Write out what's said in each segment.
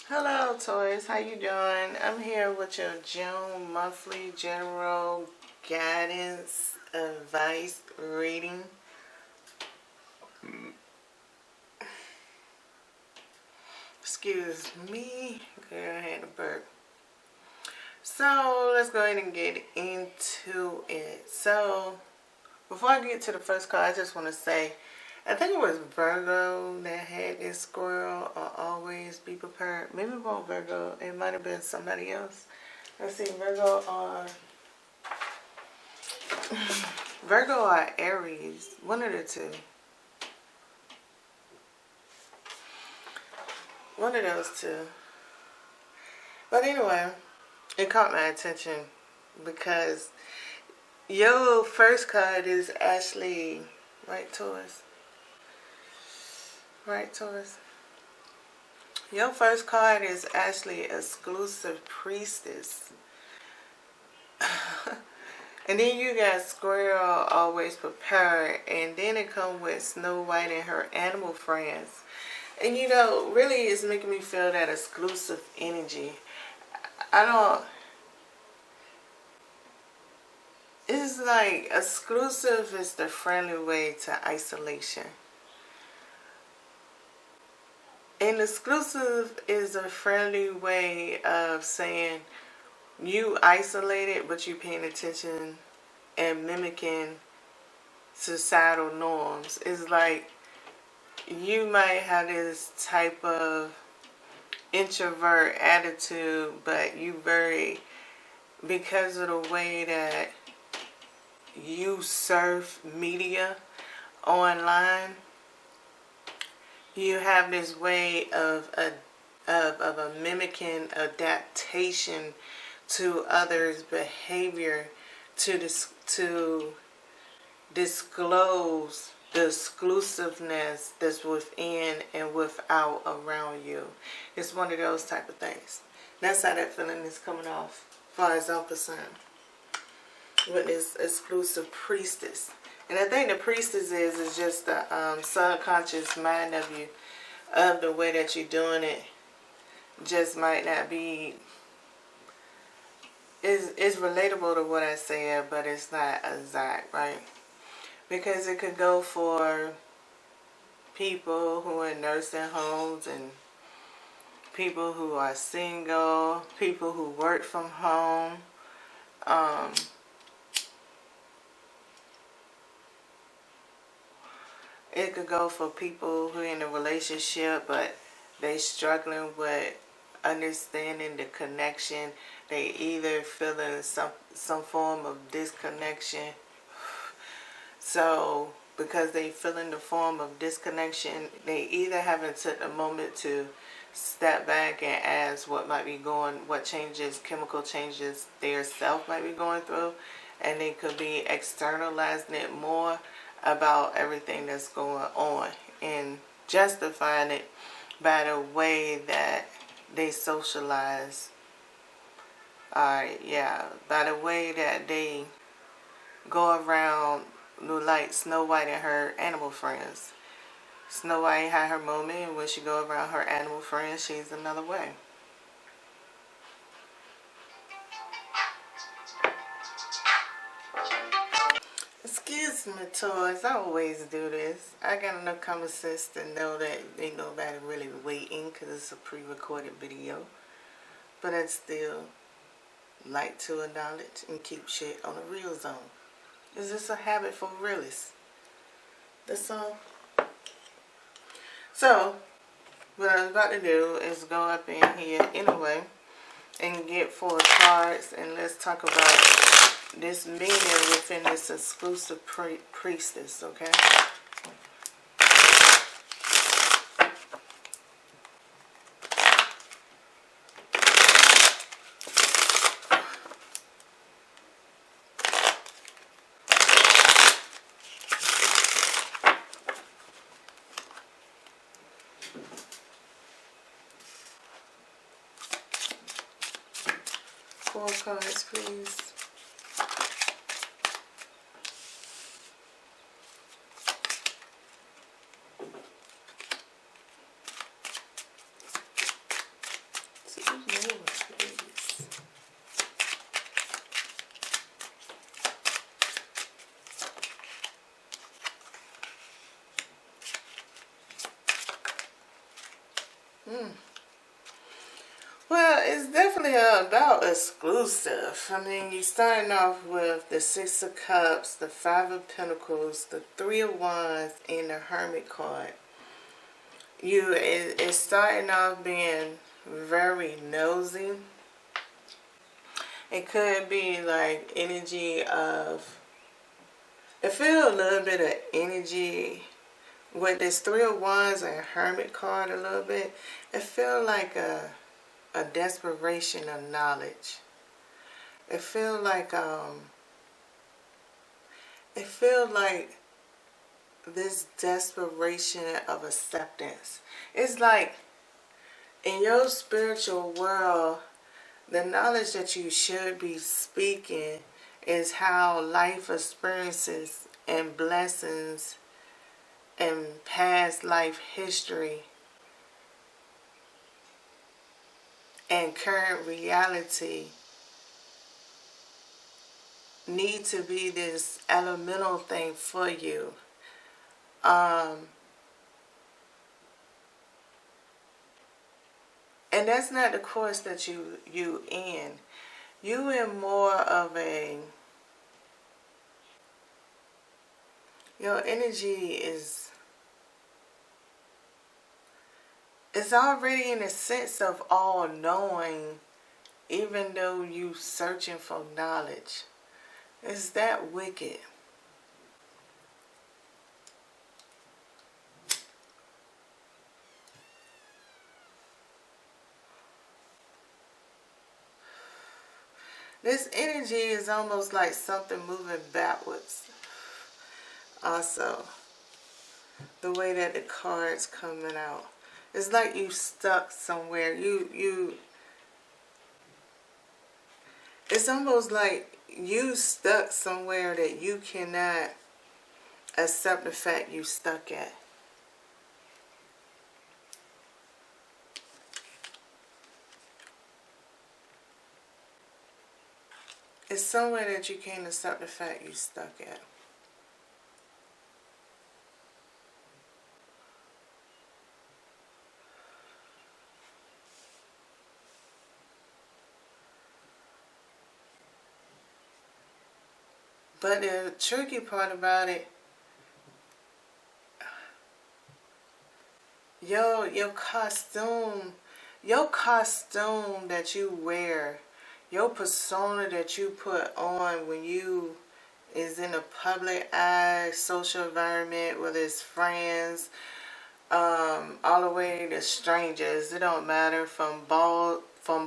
Hello, Taurus. How you doing? I'm here with your June monthly general guidance advice reading. Excuse me. Girl, I had a burp. So let's go ahead and get into it. So before I get to the first card, I just want to say, I think it was Virgo that had this squirrel or always be prepared. Maybe it wasn't Virgo. It might have been somebody else. Let's see, Virgo or Aries. One of the two. One of those two. But anyway, it caught my attention because your first card is actually right, Taurus. Right, Taurus. Your first card is actually exclusive priestess. And then you got squirrel always prepared. And then it comes with Snow White and her animal friends. And you know, really it's making me feel that exclusive energy. It's like exclusive is the friendly way to isolation. And exclusive is a friendly way of saying you isolated, but you paying attention and mimicking societal norms. It's like you might have this type of introvert attitude, but you because of the way that you surf media online, you have this way of a mimicking adaptation to others' behavior to disclose the exclusiveness that's within and without around you. It's one of those type of things. That's how that feeling is coming off, as far as I'm concerned, with this exclusive priestess. And I think the priestess is just the subconscious mind of you, of the way that you're doing it. Just might not be. It's relatable to what I said, but it's not exact, right? Because it could go for people who are in nursing homes and people who are single, people who work from home. It could go for people who are in a relationship, but they struggling with understanding the connection. They either feeling some form of disconnection. So because they feeling the form of disconnection, they either haven't took a moment to step back and ask what changes, chemical changes their self might be going through, and they could be externalizing it more about everything that's going on and justifying it by the way that they socialize. By the way that they go around, like Snow White and her animal friends. Snow White had her moment, and when she go around her animal friends, she's another way. Excuse me, Taurus. I always do this. I got enough common sense to know that ain't nobody really waiting because it's a pre-recorded video. But I still like to acknowledge and keep shit on a real zone. Is this a habit for realists? That's all. So, what I was about to do is go up in here anyway and get 4 cards, and let's talk about this meaning within this exclusive priestess, okay? Four cards, please. Well, it's definitely about exclusive. I mean, you're starting off with the Six of Cups, the Five of Pentacles, the Three of Wands, and the Hermit card. It's starting off being very nosy. It could be like energy of, I feel a little bit of energy with this Three of Wands and Hermit card a little bit. It feels like a desperation of knowledge. It feels like this desperation of acceptance. It's like in your spiritual world, the knowledge that you should be speaking is how life experiences and blessings and past life history and current reality need to be this elemental thing for you. And that's not the course that you in. You in more of a, your energy is already in a sense of all knowing, even though you searching for knowledge. It's that wicked. This energy is almost like something moving backwards. Also, the way that the cards coming out. It's like you stuck somewhere. It's almost like you stuck somewhere that you cannot accept the fact you stuck at. It's somewhere that you can't accept the fact you stuck at. But the tricky part about it, your costume that you wear, your persona that you put on when you is in a public eye, social environment, whether it's friends, all the way to strangers. It don't matter, from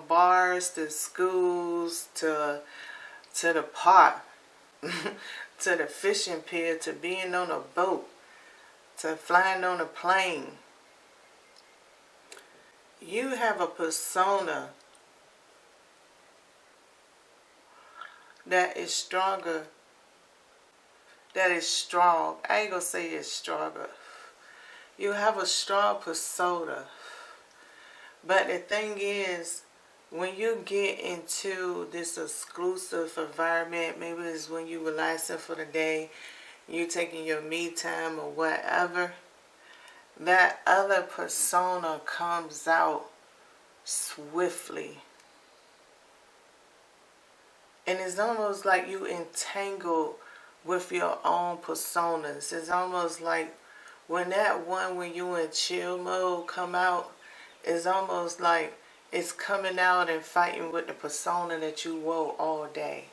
bars to schools to the park. To the fishing pier, to being on a boat, to flying on a plane. You have a persona that is stronger, that is strong. I ain't gonna say it's stronger. You have a strong persona. But the thing is, when you get into this exclusive environment, maybe it's when you relaxing for the day, you taking your me time or whatever, that other persona comes out swiftly. And it's almost like you entangled with your own personas. It's almost like when you in chill mode come out, it's almost like it's coming out and fighting with the persona that you wore all day.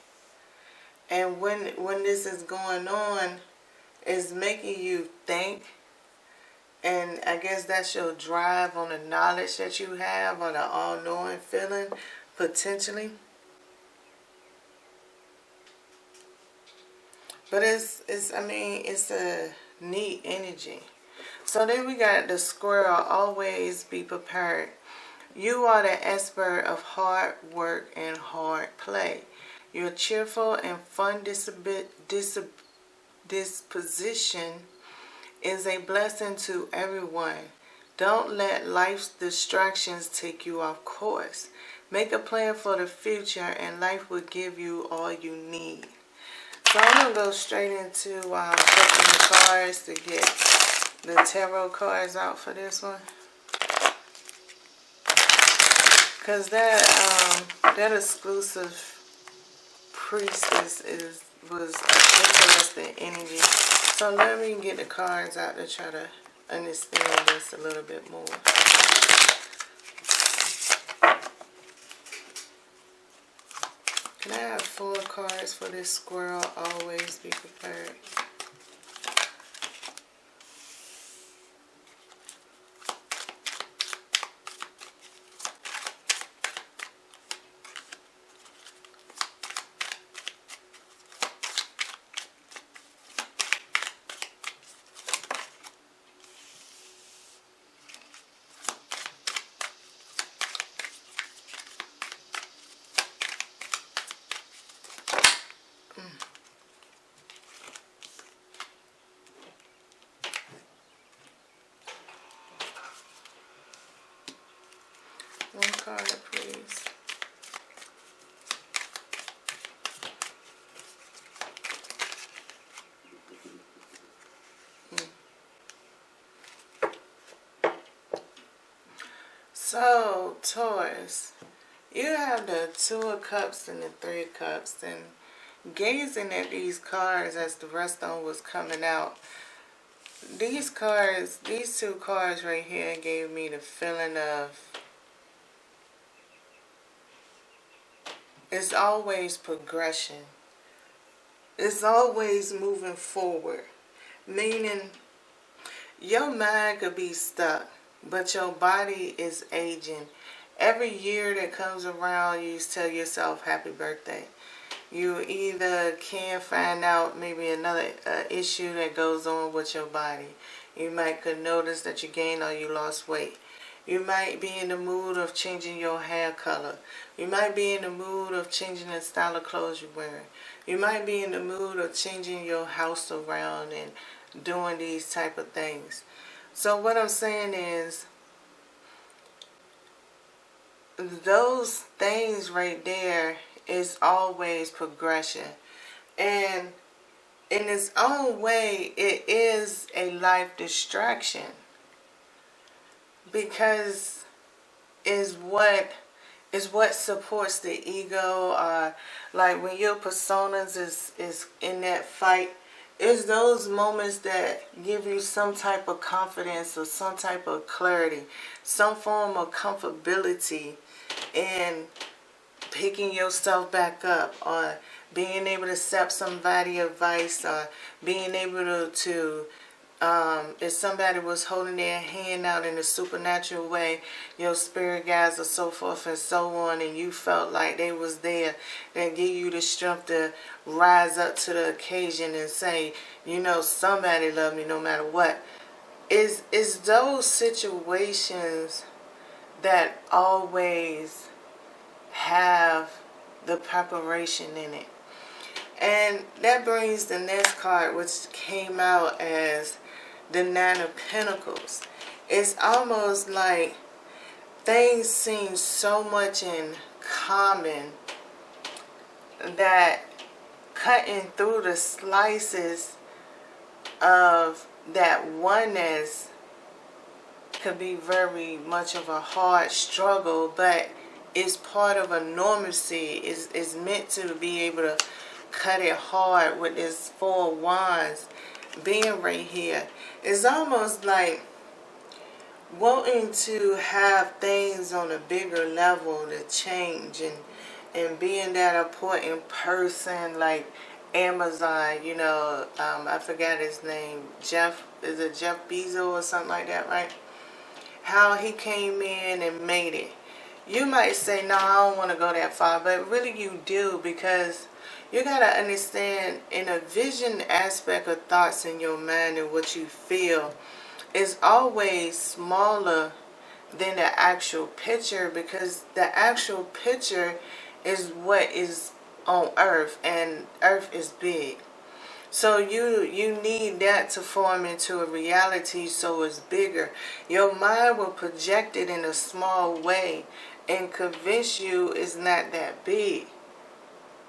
And when this is going on, it's making you think. And I guess that's your drive on the knowledge that you have, or the all-knowing feeling, potentially. But it's a neat energy. So then we got the squirrel. Always be prepared. You are the expert of hard work and hard play. Your cheerful and fun disposition is a blessing to everyone. Don't let life's distractions take you off course. Make a plan for the future and life will give you all you need. So I'm going to go straight into picking the cards to get the tarot cards out for this one. Cause that exclusive priestess was interesting energy. So let me get the cards out to try to understand this a little bit more. Can I have 4 cards for this squirrel? Always be prepared. One card, please. So, Taurus, you have the 2 of Cups and the 3 of Cups, and gazing at these cards as the rest of them was coming out, these 2 cards right here gave me the feeling of it's always progression. It's always moving forward. Meaning, your mind could be stuck, but your body is aging. Every year that comes around, you tell yourself, happy birthday. You either can find out maybe another issue that goes on with your body. You might could notice that you gained or you lost weight. You might be in the mood of changing your hair color. You might be in the mood of changing the style of clothes you're wearing. You might be in the mood of changing your house around and doing these type of things. So what I'm saying is, those things right there is always progression. And in its own way, it is a life distraction. Because is what supports the ego. Like when your personas is in that fight, it's those moments that give you some type of confidence or some type of clarity, some form of comfortability in picking yourself back up, or being able to accept somebody's advice, or being able to if somebody was holding their hand out in a supernatural way, your spirit guides or so forth and so on, and you felt like they was there, and give you the strength to rise up to the occasion and say, you know, somebody loved me no matter what. Is those situations that always have the preparation in it. And that brings the next card, which came out as the 9 of Pentacles. It's almost like things seem so much in common that cutting through the slices of that oneness could be very much of a hard struggle, but it's part of a normalcy. It's meant to be able to cut it hard with this 4 of Wands being right here. It's almost like wanting to have things on a bigger level to change, and being that important person like Amazon, you know, I forgot his name, Jeff Bezos or something like that, right? How he came in and made it. You might say, no, I don't want to go that far, but really you do, because you got to understand, in a vision aspect of thoughts in your mind and what you feel is always smaller than the actual picture, because the actual picture is what is on Earth, and Earth is big. So you need that to form into a reality, so it's bigger. Your mind will project it in a small way and convince you it's not that big,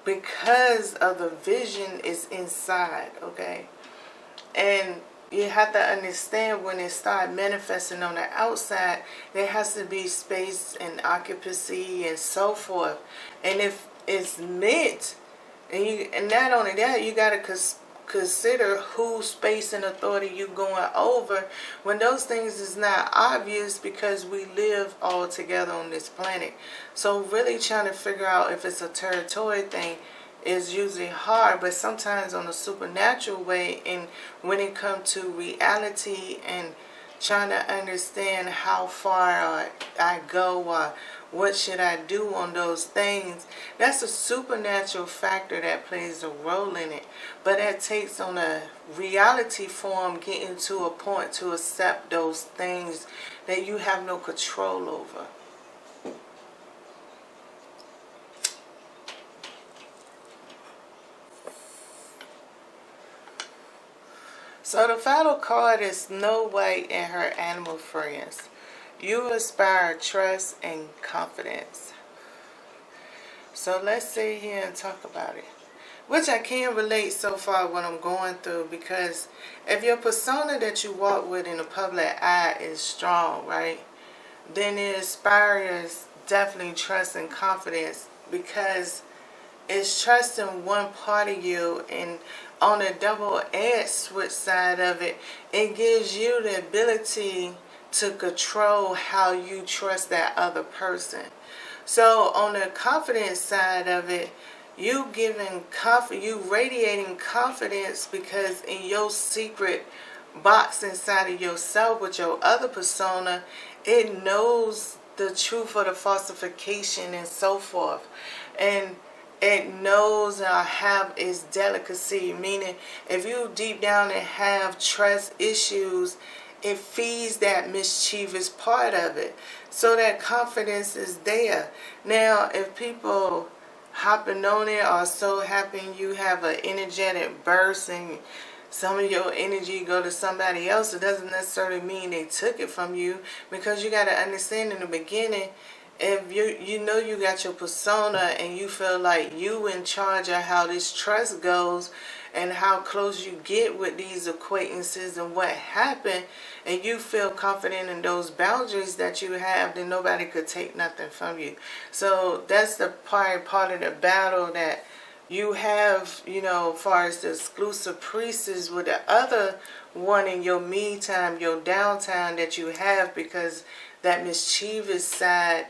because of the vision is inside, okay? And you have to understand when it start manifesting on the outside, there has to be space and occupancy and so forth. And if it's meant, and not only that, you got to consider whose space and authority you going over when those things is not obvious, because we live all together on this planet. So really trying to figure out if it's a territory thing is usually hard, but sometimes on a supernatural way, and when it comes to reality and trying to understand how far I go or what should I do on those things, that's a supernatural factor that plays a role in it. But that takes on a reality form, getting to a point to accept those things that you have no control over. So the final card is Snow White and her animal friends. You inspire trust and confidence. So let's sit here and talk about it. Which I can relate so far what I'm going through, because if your persona that you walk with in the public eye is strong, right, then it inspires definitely trust and confidence, because it's trusting one part of you, and on the double-edged switch side of it, it gives you the ability to control how you trust that other person. So on the confidence side of it, you radiating confidence, because in your secret box inside of yourself with your other persona, it knows the truth of the falsification and so forth. And it knows or have its delicacy, meaning if you deep down and have trust issues, it feeds that mischievous part of it. So that confidence is there. Now, if people hopping on it are so happy you have an energetic burst and some of your energy go to somebody else, it doesn't necessarily mean they took it from you, because you got to understand in the beginning, if you know you got your persona and you feel like you in charge of how this trust goes and how close you get with these acquaintances and what happened, and you feel confident in those boundaries that you have, then nobody could take nothing from you. So that's the part of the battle that you have, as far as the exclusive priestess with the other one in your me time, your downtime that you have, because that mischievous side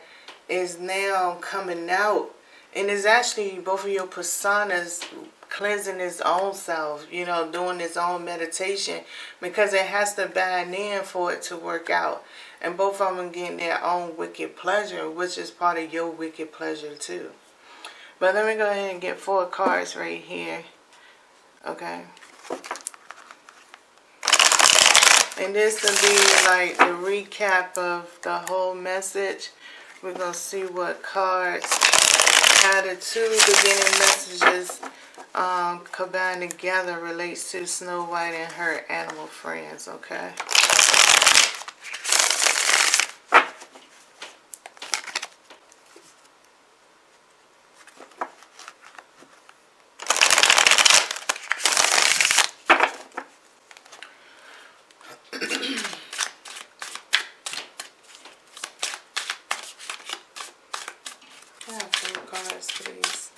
is now coming out, and it's actually both of your personas cleansing its own self, doing its own meditation, because it has to bind in for it to work out, and both of them getting their own wicked pleasure, which is part of your wicked pleasure too. But let me go ahead and get 4 cards right here, okay? And this will be like the recap of the whole message. We're going to see what cards out of 2 beginning messages combined together relates to Snow White and her animal friends, okay? Yeah, 4 cards, please.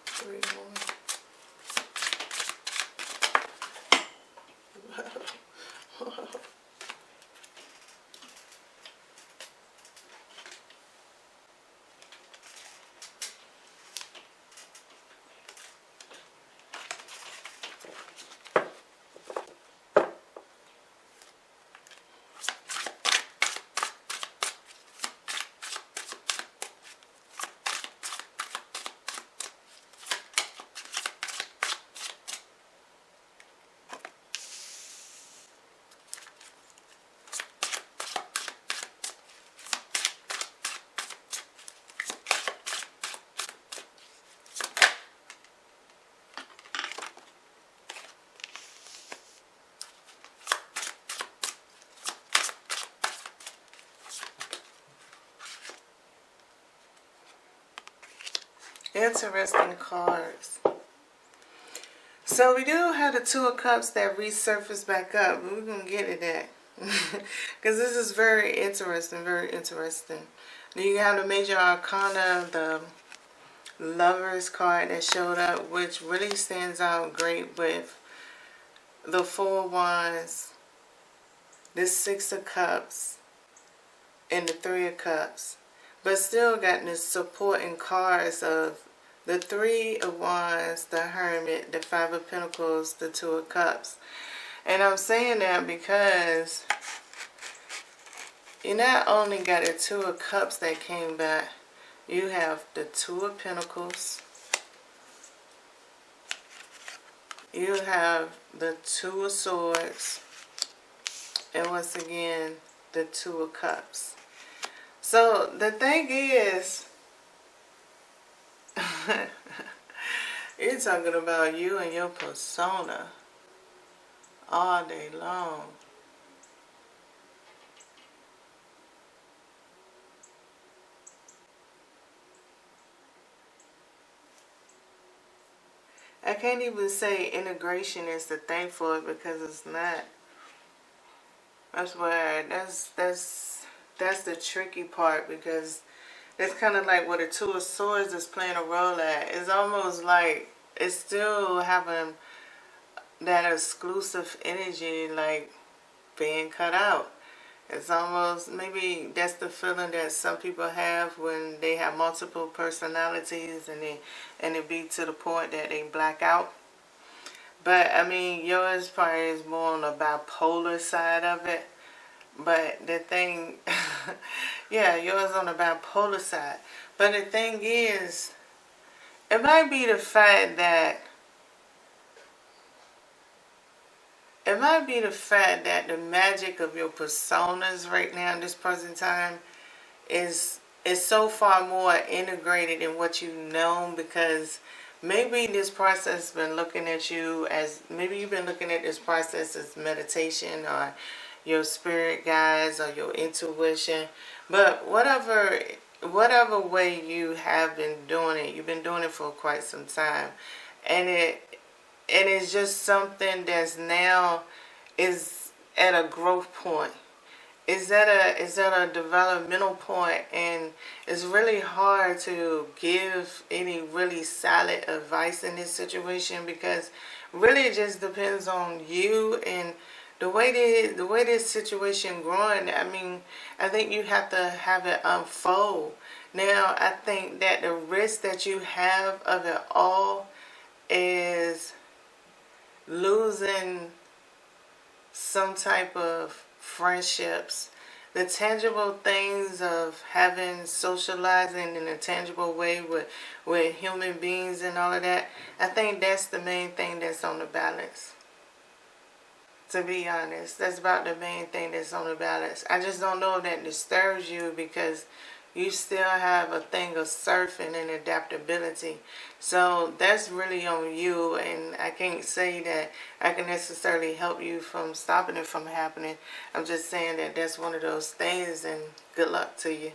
Three more. interesting cards. So we do have the Two of Cups that resurfaced back up. But we're going to get to that. Because this is very interesting, very interesting. Then you have the Major Arcana, the Lovers card that showed up, which really stands out great with the Four of Wands, the Six of Cups, and the Three of Cups. But still got the supporting cards of the Three of Wands, the Hermit, the Five of Pentacles, the Two of Cups. And I'm saying that because you not only got the Two of Cups that came back, you have the Two of Pentacles. You have the Two of Swords. And once again, the Two of Cups. So the thing is, you're talking about you and your persona all day long. I can't even say integration is the thing for it because it's not. That's where that's the tricky part, because it's kind of like what the Two of Swords is playing a role at. It's almost like it's still having that exclusive energy, like being cut out. It's almost, maybe that's the feeling that some people have when they have multiple personalities and it be to the point that they black out. But I mean, yours probably is more on the bipolar side of it. But the thing, yeah, yours on the bipolar side. But the thing is, it might be the fact that the magic of your personas right now in this present time is so far more integrated in what you've known, because maybe this process has been looking at you as, maybe you've been looking at this process as meditation or your spirit guides or your intuition. But whatever way you have been doing it, you've been doing it for quite some time. And it's just something that's now is at a growth point. Is at a developmental point, and it's really hard to give any really solid advice in this situation, because really it just depends on you and the way this situation growing. I mean, I think you have to have it unfold. Now, I think that the risk that you have of it all is losing some type of friendships, the tangible things of having, socializing in a tangible way with human beings and all of that. I think that's the main thing that's on the balance. To be honest, that's about the main thing that's on the balance. I just don't know if that disturbs you, because you still have a thing of surfing and adaptability. So that's really on you, and I can't say that I can necessarily help you from stopping it from happening. I'm just saying that that's one of those things, and good luck to you.